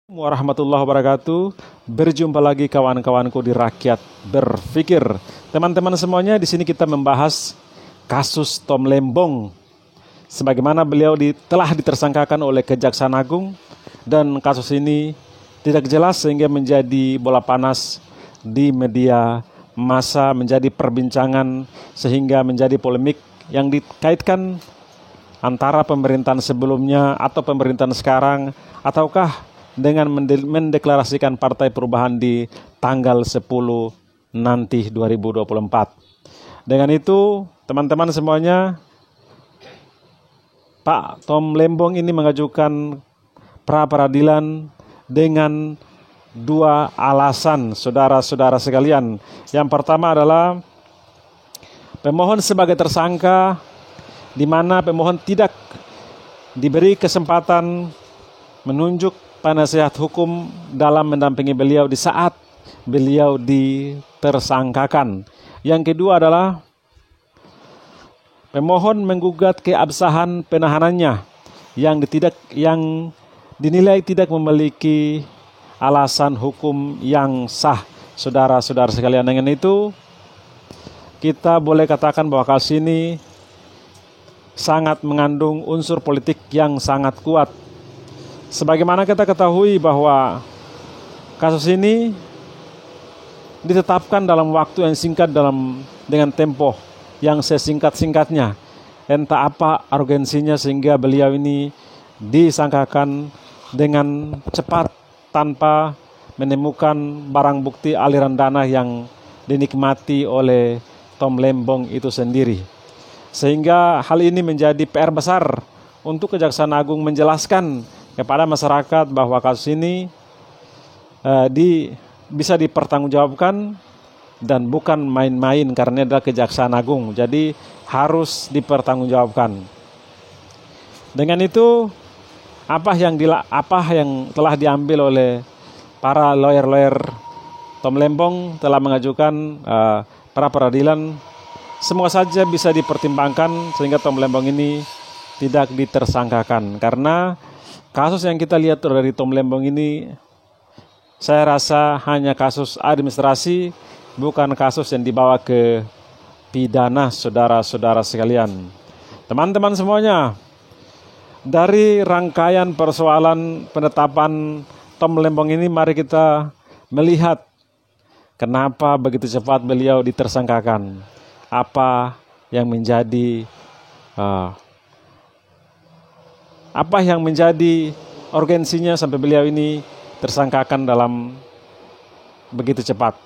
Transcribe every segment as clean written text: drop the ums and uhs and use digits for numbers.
Warahmatullahi wabarakatuh. Berjumpa lagi kawan-kawanku di Rakyat Berpikir. Teman-teman semuanya, di sini kita membahas kasus Tom Lembong. Sebagaimana beliau telah ditersangkakan oleh Kejaksaan Agung dan kasus ini tidak jelas sehingga menjadi bola panas di media massa, menjadi perbincangan sehingga menjadi polemik yang dikaitkan antara pemerintahan sebelumnya atau pemerintahan sekarang ataukah dengan mendeklarasikan Partai Perubahan di tanggal 10 nanti 2024. Dengan itu, teman-teman semuanya, Pak Tom Lembong ini mengajukan pra-peradilan dengan dua alasan, saudara-saudara sekalian. Yang pertama adalah pemohon sebagai tersangka, di mana pemohon tidak diberi kesempatan menunjuk penasehat hukum dalam mendampingi beliau di saat beliau ditersangkakan. Yang kedua adalah pemohon menggugat keabsahan penahanannya yang dinilai tidak memiliki alasan hukum yang sah. Saudara-saudara sekalian, dengan itu kita boleh katakan bahwa kasus ini sangat mengandung unsur politik yang sangat kuat. Sebagaimana kita ketahui bahwa kasus ini ditetapkan dalam waktu yang singkat dengan tempo yang sesingkat-singkatnya. Entah apa urgensinya sehingga beliau ini disangkakan dengan cepat tanpa menemukan barang bukti aliran dana yang dinikmati oleh Tom Lembong itu sendiri. Sehingga hal ini menjadi PR besar untuk Kejaksaan Agung menjelaskan kepada masyarakat bahwa kasus ini bisa dipertanggungjawabkan dan bukan main-main karena adalah Kejaksaan Agung. Jadi harus dipertanggungjawabkan. Dengan itu apa yang telah diambil oleh para lawyer Tom Lembong telah mengajukan pra-peradilan, semua saja bisa dipertimbangkan sehingga Tom Lembong ini tidak ditersangkakan. Karena kasus yang kita lihat dari Tom Lembong ini, saya rasa hanya kasus administrasi, bukan kasus yang dibawa ke pidana, saudara-saudara sekalian. Teman-teman semuanya, dari rangkaian persoalan penetapan Tom Lembong ini, mari kita melihat kenapa begitu cepat beliau ditersangkakan. Apa yang menjadi urgensinya sampai beliau ini tersangkakan dalam begitu cepat.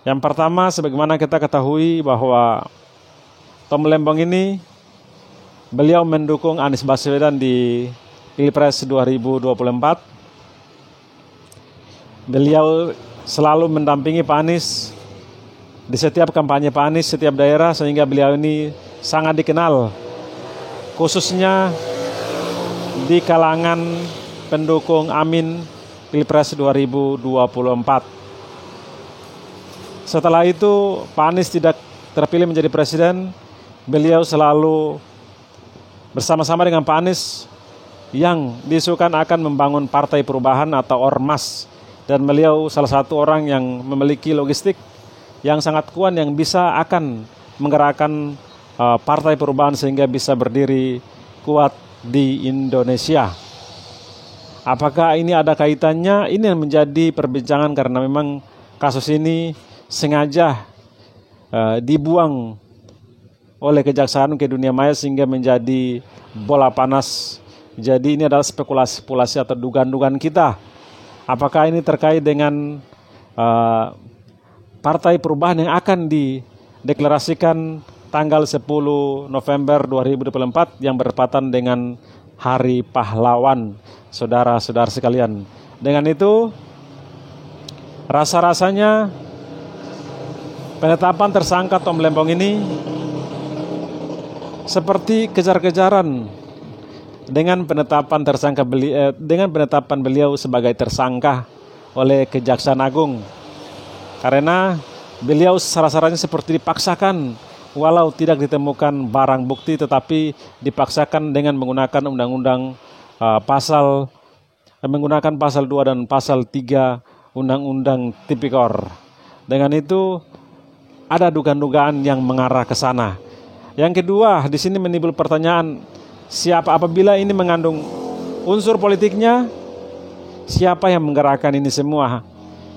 Yang pertama, sebagaimana kita ketahui bahwa Tom Lembong ini beliau mendukung Anies Baswedan di Pilpres 2024. Beliau selalu mendampingi Pak Anies di setiap kampanye Pak Anies, setiap daerah, sehingga beliau ini sangat dikenal khususnya di kalangan pendukung Amin Pilpres 2024. Setelah itu Pak Anies tidak terpilih menjadi presiden, beliau selalu bersama-sama dengan Pak Anies yang diisukan akan membangun Partai Perubahan atau Ormas. Dan beliau salah satu orang yang memiliki logistik yang sangat kuat yang bisa akan menggerakkan Partai Perubahan sehingga bisa berdiri kuat di Indonesia. Apakah ini ada kaitannya? Ini yang menjadi perbincangan karena memang kasus ini sengaja dibuang oleh Kejaksaan ke dunia maya sehingga menjadi bola panas. Jadi ini adalah spekulasi-spekulasi atau dugaan-dugaan kita. Apakah ini terkait dengan Partai Perubahan yang akan dideklarasikan tanggal 10 November 2024 yang bertepatan dengan Hari Pahlawan, saudara-saudara sekalian. Dengan itu, rasa-rasanya penetapan tersangka Tom Lembong ini seperti kejar-kejaran dengan penetapan beliau sebagai tersangka oleh Kejaksaan Agung. Karena beliau rasa-rasanya seperti dipaksakan walau tidak ditemukan barang bukti, tetapi dipaksakan dengan menggunakan undang-undang pasal menggunakan pasal 2 dan pasal 3 Undang-Undang Tipikor. Dengan itu ada dugaan-dugaan yang mengarah ke sana. Yang kedua, di sini menimbul pertanyaan, siapa apabila ini mengandung unsur politiknya, siapa yang menggerakkan ini semua?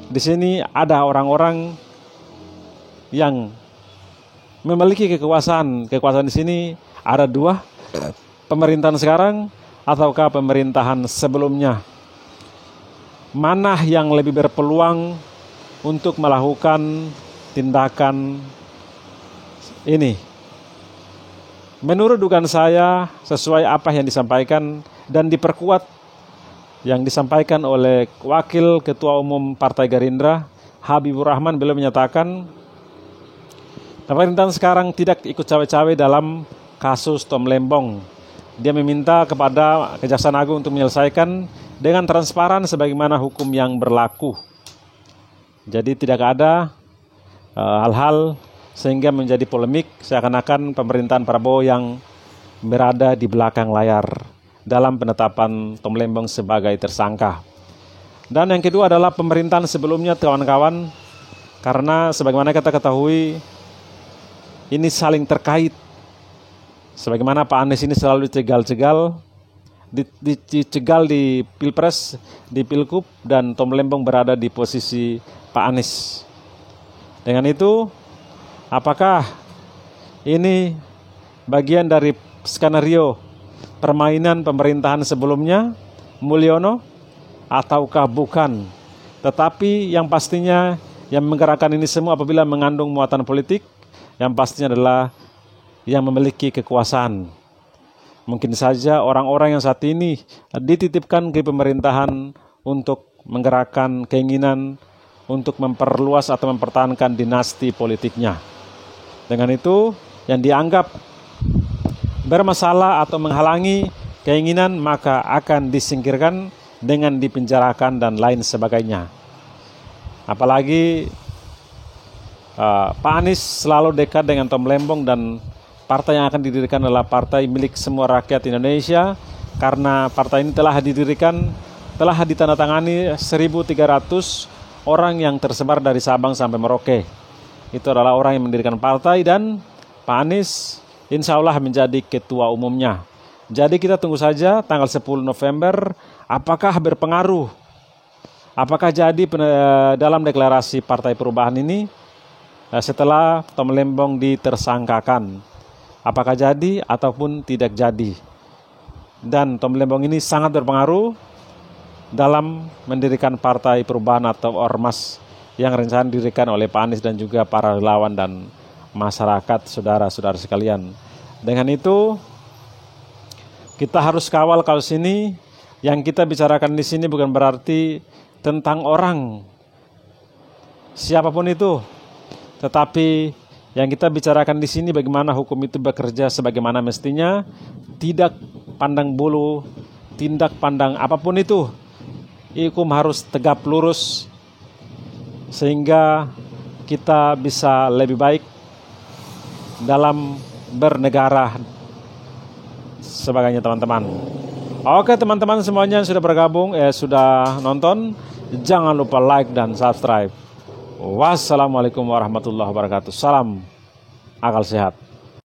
Di sini ada orang-orang yang memiliki kekuasaan. Kekuasaan di sini ada dua, pemerintahan sekarang ataukah pemerintahan sebelumnya. Mana yang lebih berpeluang untuk melakukan tindakan ini? Menurut dugaan saya, sesuai apa yang disampaikan dan diperkuat yang disampaikan oleh Wakil Ketua Umum Partai Gerindra, Habibur Rahman, beliau menyatakan pemerintahan sekarang tidak ikut cawe-cawe dalam kasus Tom Lembong. Dia meminta kepada Kejaksaan Agung untuk menyelesaikan dengan transparan sebagaimana hukum yang berlaku. Jadi tidak ada hal-hal sehingga menjadi polemik seakan-akan pemerintahan Prabowo yang berada di belakang layar dalam penetapan Tom Lembong sebagai tersangka. Dan yang kedua adalah pemerintahan sebelumnya, kawan-kawan, karena sebagaimana kita ketahui ini saling terkait. Sebagaimana Pak Anies ini selalu dicegal-cegal, dicegal di Pilpres, di Pilkup, dan Tom Lembong berada di posisi Pak Anies. Dengan itu, apakah ini bagian dari skenario permainan pemerintahan sebelumnya, Mulyono, ataukah bukan? Tetapi yang pastinya yang menggerakkan ini semua apabila mengandung muatan politik, yang pastinya adalah yang memiliki kekuasaan. Mungkin saja orang-orang yang saat ini dititipkan ke pemerintahan untuk menggerakkan keinginan untuk memperluas atau mempertahankan dinasti politiknya. Dengan itu, yang dianggap bermasalah atau menghalangi keinginan maka akan disingkirkan dengan dipenjarakan dan lain sebagainya. Apalagi Pak Anies selalu dekat dengan Tom Lembong dan partai yang akan didirikan adalah partai milik semua rakyat Indonesia, karena partai ini telah ditandatangani 1.300 orang yang tersebar dari Sabang sampai Merauke. Itu adalah orang yang mendirikan partai dan Pak Anies insya Allah menjadi ketua umumnya. Jadi kita tunggu saja tanggal 10 November apakah berpengaruh, apakah jadi dalam deklarasi Partai Perubahan ini setelah Tom Lembong ditersangkakan. Apakah jadi ataupun tidak jadi. Dan Tom Lembong ini sangat berpengaruh dalam mendirikan Partai Perubahan atau Ormas yang rencana didirikan oleh Pak Anies dan juga para relawan dan masyarakat, saudara-saudara sekalian. Dengan itu kita harus kawal kasus ini. Yang kita bicarakan di sini bukan berarti tentang orang siapapun itu, tetapi yang kita bicarakan di sini bagaimana hukum itu bekerja sebagaimana mestinya, tidak pandang bulu, tindak pandang apapun itu. Hukum harus tegap lurus sehingga kita bisa lebih baik dalam bernegara sebagainya, teman-teman. Oke, teman-teman semuanya yang sudah bergabung, sudah nonton, jangan lupa like dan subscribe. Wassalamualaikum warahmatullahi wabarakatuh. Salam akal sehat.